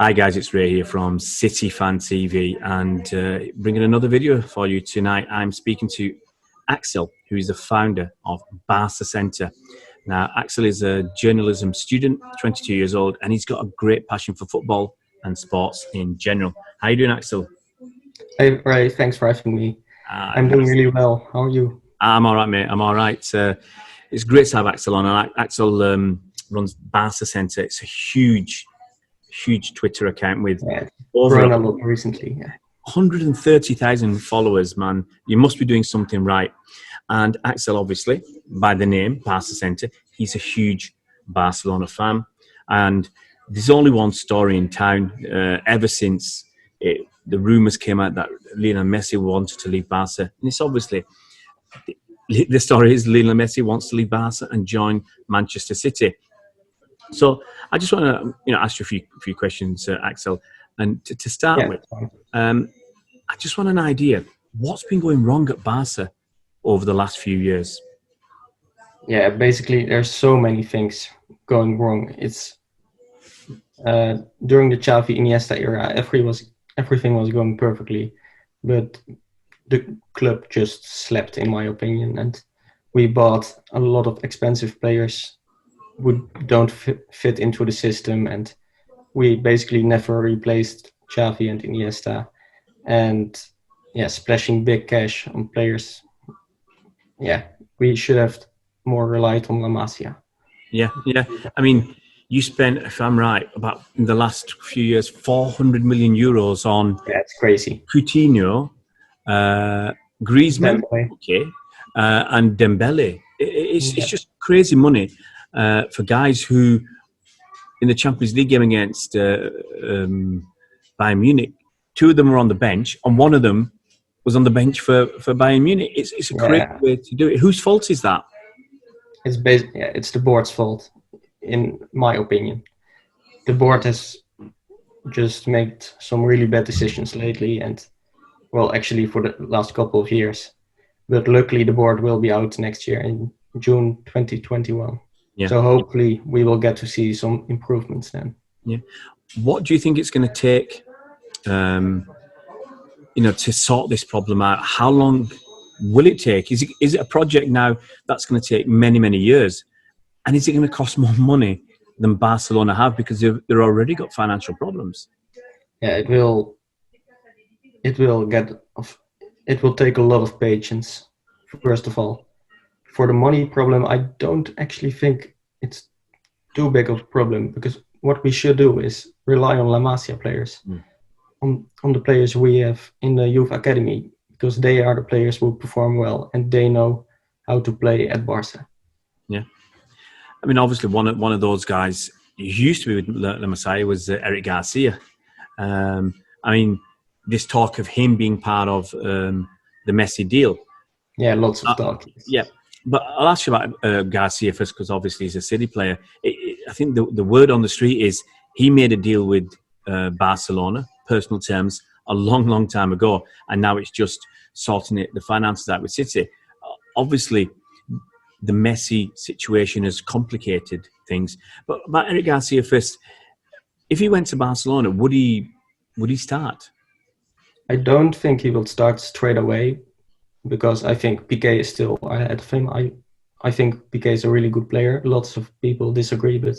Hi guys, it's Ray here from City Fan TV and bringing another video for you tonight. I'm speaking to Axel, who is the founder of Barcacentre. Now, Axel is a journalism student, 22 years old, and he's got a great passion for football and sports in general. How are you doing, Axel? Hey, Ray, thanks for having me. I'm doing really well. How are you? I'm all right, mate. I'm all right. It's great to have Axel on. And Axel runs Barcacentre. It's a huge Twitter account with over grown a lot recently. 130,000 followers, man. You must be doing something right. And Axel, obviously, by the name, Barcacentre, he's a huge Barcelona fan. And there's only one story in town ever since the rumours came out that Lionel Messi wanted to leave Barca. And it's obviously, the story is Lionel Messi wants to leave Barca and join Manchester City. So I just want to, ask you a few questions, Axel. And to start with, I just want an idea. What's been going wrong at Barca over the last few years? Yeah, basically, there's so many things going wrong. It's during the Xavi Iniesta era, everything was going perfectly, but the club just slept, in my opinion, and we bought a lot of expensive players who don't fit into the system, and we basically never replaced Xavi and Iniesta, and splashing big cash on players. Yeah, we should have more relied on La Masia. Yeah. I mean, you spent, if I'm right, about in the last few years, 400 million euros on. Yeah, it's crazy. Coutinho, Griezmann, and Dembele. It's just crazy money for guys who, in the Champions League game against Bayern Munich, two of them were on the bench, and one of them was on the bench for Bayern Munich. It's a great way to do it. Whose fault is that? It's the board's fault, in my opinion. The board has just made some really bad decisions lately, and actually for the last couple of years. But luckily the board will be out next year in June 2021. Yeah. So hopefully we will get to see some improvements then. Yeah. What do you think it's going to take, to sort this problem out? How long will it take? Is it a project now that's going to take many, many years? And is it going to cost more money than Barcelona have because they've already got financial problems? Yeah, it will take a lot of patience, first of all. For the money problem, I don't actually think it's too big of a problem, because what we should do is rely on La Masia players, on the players we have in the youth academy, because they are the players who perform well and they know how to play at Barca. Yeah. I mean, obviously, one of those guys who used to be with La Masia was Eric Garcia. I mean, this talk of him being part of the Messi deal. Yeah, lots of talk. Yeah, but I'll ask you about Garcia first, because obviously he's a City player. I think the word on the street is he made a deal with Barcelona, personal terms, a long time ago, and now it's just sorting the finances out with City. Obviously, the Messi situation has complicated things. But about Eric Garcia first, if he went to Barcelona, would he start? I don't think he will start straight away, because I think Piqué is still ahead of him. I think Piqué is a really good player. Lots of people disagree, but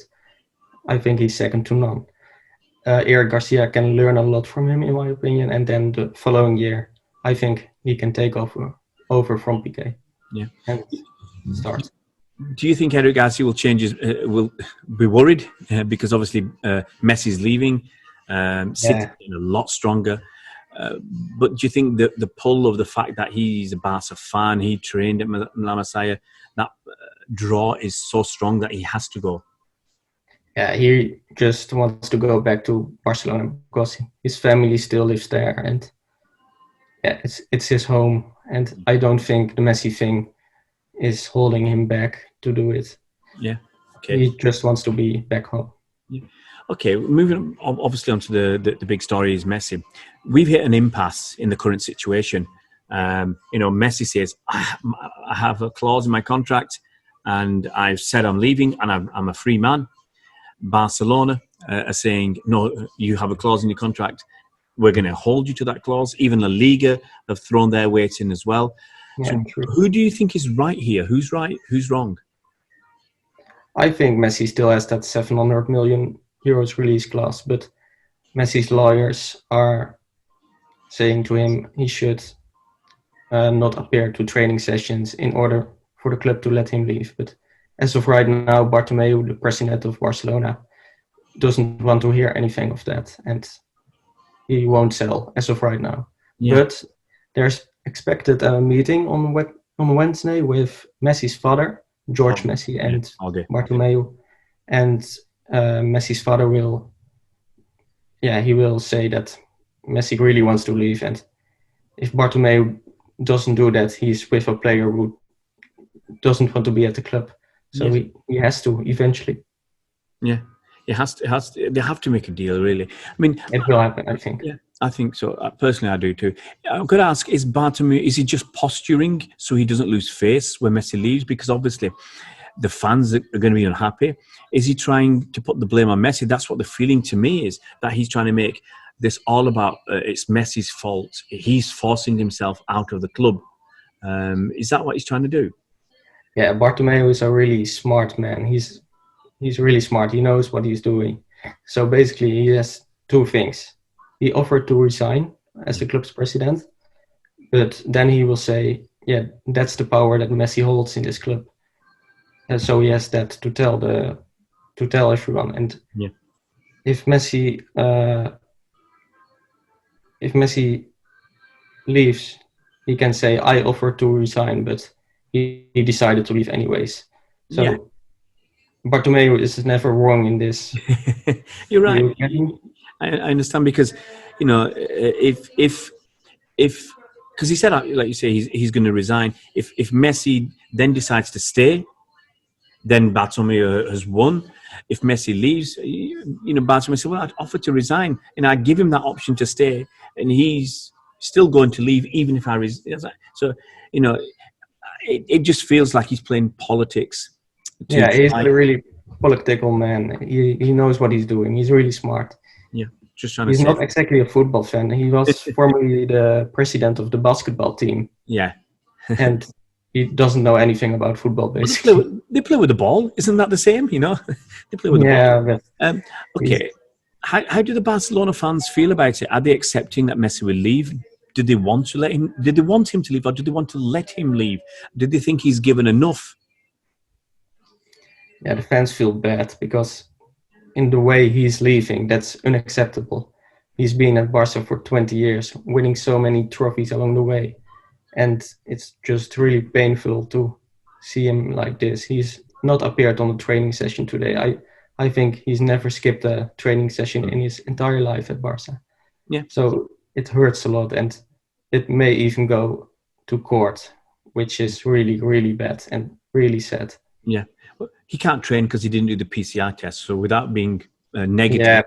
I think he's second to none. Eric Garcia can learn a lot from him, in my opinion, and then the following year, I think he can take over from Piqué. Yeah, and start. Do you think Eric Garcia will change will be worried because obviously Messi's leaving, City's getting a lot stronger? But do you think the pull of the fact that he's a Barca fan, he trained at La Masia, that draw is so strong that he has to go? Yeah, he just wants to go back to Barcelona because his family still lives there, and it's his home. And I don't think the Messi thing is holding him back to do it. Yeah, okay. He just wants to be back home. Yeah. Okay, moving obviously onto the big story is Messi. We've hit an impasse in the current situation. Messi says, I have a clause in my contract and I've said I'm leaving and I'm a free man. Barcelona are saying, no, you have a clause in your contract. We're going to hold you to that clause. Even La Liga have thrown their weight in as well. Yeah, So true. who do you think is right here? Who's right? Who's wrong? I think Messi still has that 700 million euros release clause, but Messi's lawyers are saying to him he should not appear to training sessions in order for the club to let him leave. But as of right now, Bartomeu, the president of Barcelona, doesn't want to hear anything of that, and he won't sell as of right now. Yeah. But there's expected a meeting on Wednesday with Messi's father, George Messi, and Bartomeu, and Messi's father will say that Messi really wants to leave, and if Bartomeu doesn't do that, he's with a player who doesn't want to be at the club. So he has to eventually. Yeah, it has to. They have to make a deal, really. I mean, it will happen, I think. Yeah, I think so. Personally, I do too. I'm going to ask: is Bartomeu? Is he just posturing so he doesn't lose face when Messi leaves? Because obviously, the fans are going to be unhappy. Is he trying to put the blame on Messi? That's what the feeling to me is, that he's trying to make this all about it's Messi's fault. He's forcing himself out of the club. Is that what he's trying to do? Yeah, Bartomeu is a really smart man. He's really smart. He knows what he's doing. So basically, he has two things. He offered to resign as the club's president, but then he will say, yeah, that's the power that Messi holds in this club. And so he has that to tell everyone. And if Messi leaves, he can say, I offered to resign, but he decided to leave anyways. So Bartomeu is never wrong in this. You're right. I understand, because if because he said, like you say, he's going to resign. If Messi then decides to stay, then Bartomeu has won. If Messi leaves, Bartomeu said, well, I'd offer to resign, and I'd give him that option to stay, and he's still going to leave even if I resign. So, it just feels like he's playing politics. He's a really political man. He knows what he's doing. He's really smart. Yeah, just trying He's not exactly a football fan. He was formerly the president of the basketball team. Yeah. And he doesn't know anything about football, basically. They play with the ball. Isn't that the same? They play with the ball. But okay. How do the Barcelona fans feel about it? Are they accepting that Messi will leave? Did they want to let him? Did they want him to leave, or did they want to let him leave? Did they think he's given enough? Yeah, the fans feel bad because in the way he's leaving, that's unacceptable. He's been at Barca for 20 years, winning so many trophies along the way. And it's just really painful to see him like this. He's not appeared on a training session today. I think he's never skipped a training session in his entire life at Barca. Yeah. So it hurts a lot, and it may even go to court, which is really, really bad and really sad. Yeah. Well, he can't train because he didn't do the PCR test. So without being negative. Yeah,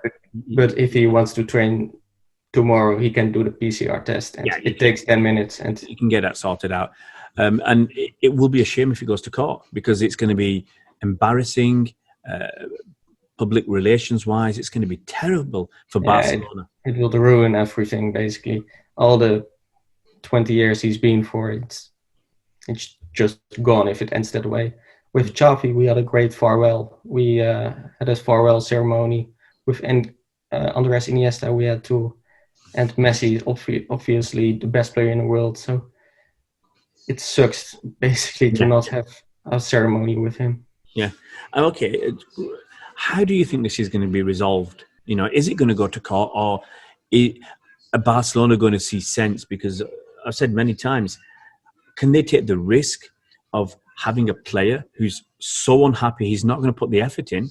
but if he wants to train tomorrow, he can do the PCR test, and it takes 10 minutes, and you can get that sorted out. And it will be a shame if he goes to court, because it's going to be embarrassing, public relations wise. It's going to be terrible for Barcelona. It will ruin everything, basically. All the 20 years he's been for, it's just gone if it ends that way. With Xavi, we had a great farewell. We had a farewell ceremony. With Andres Iniesta, we had two. And Messi is obviously the best player in the world. So it sucks, basically, to not have a ceremony with him. Yeah. Okay. How do you think this is going to be resolved? Is it going to go to court, or are Barcelona going to see sense? Because I've said many times, can they take the risk of having a player who's so unhappy he's not going to put the effort in,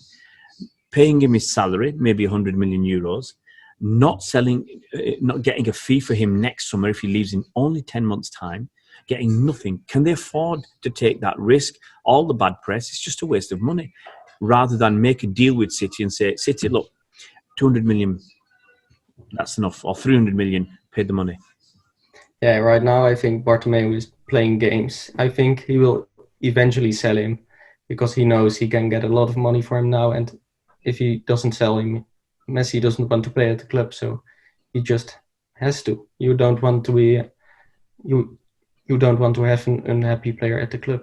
paying him his salary, maybe 100 million euros, not getting a fee for him next summer if he leaves in only 10 months' time, getting nothing? Can they afford to take that risk? All the bad press, it's just a waste of money, rather than make a deal with City and say, City, look, 200 million, that's enough, or 300 million, pay the money. Yeah, right now I think Bartomeu is playing games. I think he will eventually sell him because he knows he can get a lot of money for him now, and if he doesn't sell him, Messi doesn't want to play at the club, so he just has to. You don't want to be you don't want to have an unhappy player at the club.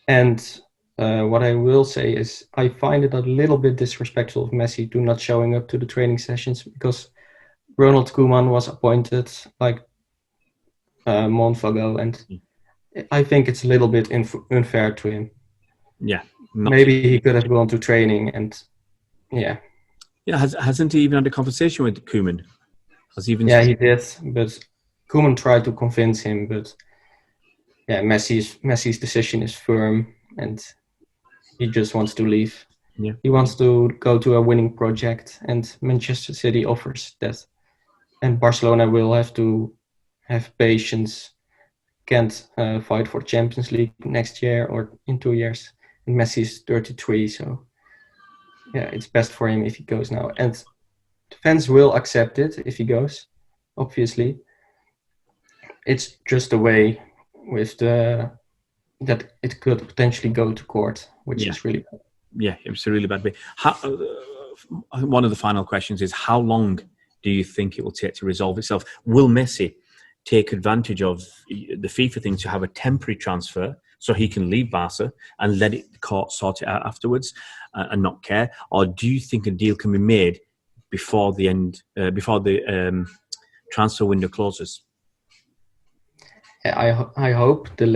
And what I will say is I find it a little bit disrespectful of Messi to not showing up to the training sessions, because Ronald Koeman was appointed like a month ago, and I think it's a little bit unfair to him. Yeah. Maybe he could have gone to training, and yeah. Yeah, hasn't he even had a conversation with Koeman? He did, but Koeman tried to convince him, but yeah, Messi's decision is firm, and he just wants to leave. Yeah. He wants to go to a winning project, and Manchester City offers that. And Barcelona will have to have patience, can't fight for Champions League next year or in 2 years. And Messi's 33, so yeah, it's best for him if he goes now. And the fans will accept it if he goes, obviously. It's just a way with that it could potentially go to court, which is really bad. Yeah, it's a really bad bit. One of the final questions is, how long do you think it will take to resolve itself? Will Messi take advantage of the FIFA thing to have a temporary transfer so he can leave Barca and let the court sort it out afterwards and not care? Or do you think a deal can be made before the transfer window closes? I hope I hope that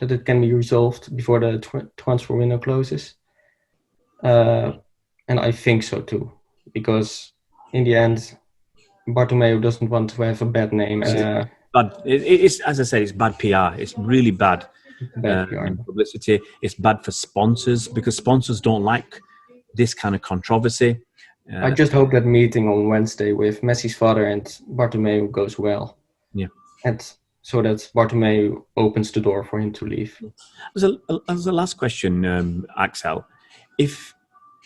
it can be resolved before the transfer window closes, and I think so too, because in the end, Bartomeu doesn't want to have a bad name. But it's, as I said, it's bad PR. It's really bad PR. Publicity. It's bad for sponsors, because sponsors don't like this kind of controversy. I just hope that meeting on Wednesday with Messi's father and Bartomeu goes well. Yeah. And so that Bartomeu opens the door for him to leave. As a last question, Axel, if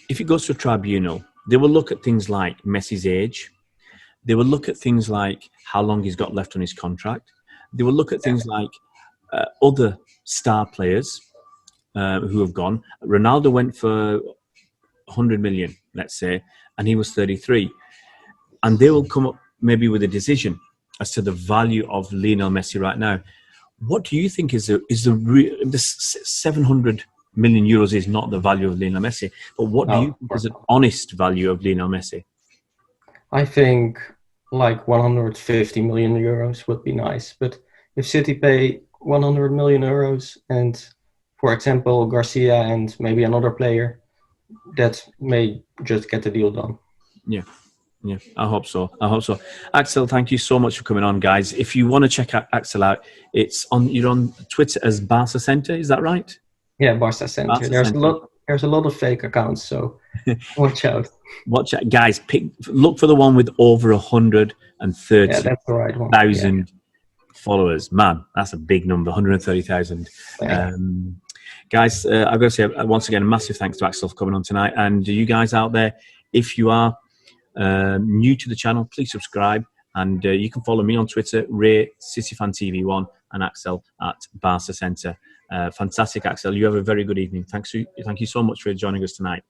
it goes to a tribunal, they will look at things like Messi's age. They will look at things like how long he's got left on his contract. They will look at things like other star players who have gone. Ronaldo went for 100 million, let's say, and he was 33. And they will come up maybe with a decision as to the value of Lionel Messi right now. What do you think is the 700 million euros is not the value of Lionel Messi, but what do you think is an honest value of Lionel Messi? I think like 150 million euros would be nice. But if City pay 100 million euros and, for example, Garcia and maybe another player, that may just get the deal done. Yeah, I hope so. Axel, thank you so much for coming on, guys. If you want to check out Axel out, you're on Twitter as Barcacentre, is that right? Yeah, Barcacentre. There's a lot of fake accounts, so watch out. Watch out, guys. Look for the one with over 130,000 followers. Man, that's a big number. 130,000. Guys, I've got to say once again, a massive thanks to Axel for coming on tonight. And you guys out there, if you are new to the channel, please subscribe. And you can follow me on Twitter, Ray CityFanTV1, and Axel at Barcacentre. Fantastic, Axel. You have a very good evening. Thank you so much for joining us tonight.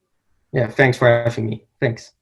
Yeah, thanks for having me. Thanks.